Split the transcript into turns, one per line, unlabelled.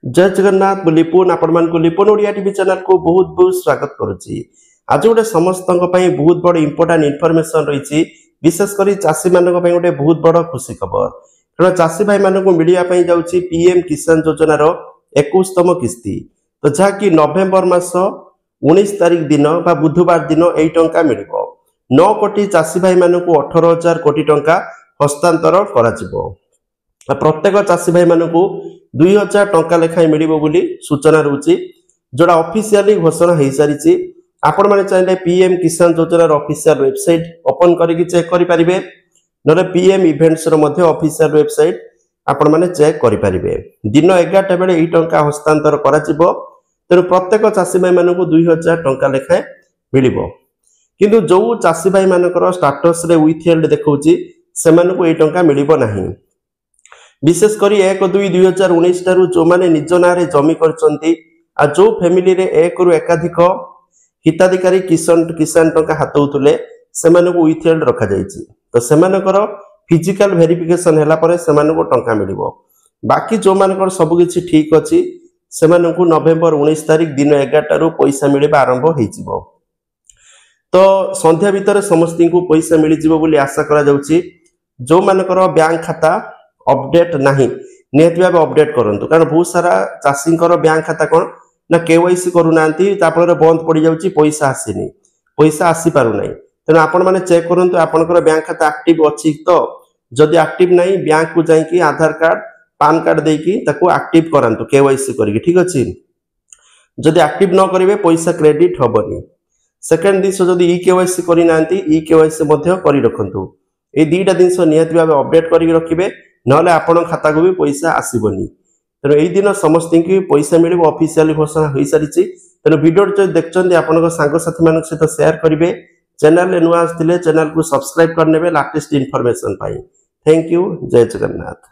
जय जगन्नाथ लिपुन आपण लिपुन Odia TV channel को बहुत बहुत स्वागत करुच्ची। आज गोटे समस्त बहुत बड़ इंपोर्टाट इनफॉरमेशन रही विशेषकर चाषी मान गोटे बहुत बड़ खुशी खबर कारण चाषी भाई मान मिलवाई जाऊँगी पीएम किसान योजनार 21तम किस्ती तो जहाँकि नवेम्बर मास 19 तारिख दिन बा बुधवार दिन यही टंका मिल 9 कोटी चाषी भाई मान 18,000 कोटी टंका हस्तांतर कर प्रत्येक चाषी भाई मान 2,000 टंका लेखाएं मिलिबो बोली सूचना रहउची जोड़ा ऑफिशियली घोषणा हो सारी। आपण माने चाहे पीएम किसान योजनार ऑफिशियल वेबसाइट ओपन करके चेक करि परिबे नले पीएम इवेंट्स रो मध्ये ऑफिशियल वेबसाइट आपण माने चेक करि परिबे। दिन 11टा बेले ई टंका हस्तांतर कराजिबो तेनु प्रत्येक चाषी भाई मानकु 2,000 टंका लेखाएं मिलिबो किंतु जो चाषी भाई मानकर स्टेटस रे विथहेल्ड देखौची सेमानकु ई टंका मिलिबो नाही। विशेषकर 1/2/2019 ठारू जो माने निज नारे जमी करचंती आ जो फैमिली रे एक रु एकाधिक हिताधिकारी किसान टंका हाथौथुले सेमानकु विथहेल्ड रखा जायछि तो सेमानकर फिजिकल वेरिफिकेशन हैला परे सेमानकु टंका मिलिबो। बाकी जो मानकर सब किछि ठीक अछि सेमानकु नवेम्बर 19 तारिख दिन 11 टारू पैसा मिलिबा आरंभ होइजिबो तो संध्या भितर समस्ती को पैसा मिल जिवो बोली आशा करा जाउछि। जो मानकर बैंक खाता अपडेट नहीं निहत भाव अपडेट करंतु कारण बहुत सारा चाषी बैंक खाता कौन ना केवाईसी करूना बंद पड़ जाऊँगी पैसा आसीनी पैसा आसी पारु नहीं तेना आपण माने चेक करंतु आपनकर बैंक खाता एक्टिव अछि तो जदि एक्टिव नहीं बैंक को जाइकी आधार कार्ड पान कार्ड देकी ताको एक्टिव करंतु केवाईसी करके ठीक अछि। जदि एक्टिव न करिवे पैसा क्रेडिट हबनी। सेकंड दिस जदि ई केवाईसी करि नांती ई केवाईसी मध्ये करि रखंतु ए दुईटा जिनस निहत भाव अपडेट करके रखिबे नले आपण खाता को भी पैसा आसीबनी तेणु यही दिन समस्त की पैसा मिल ऑफिशियली घोषणा हो सारी। तेणु वीडियो जो देखते आपण सांग साथी मान सहित शेयर करेंगे चैनल नुआ आसते चैनल को सब्सक्राइब करने latest information pi. Thank you. जय जगन्नाथ।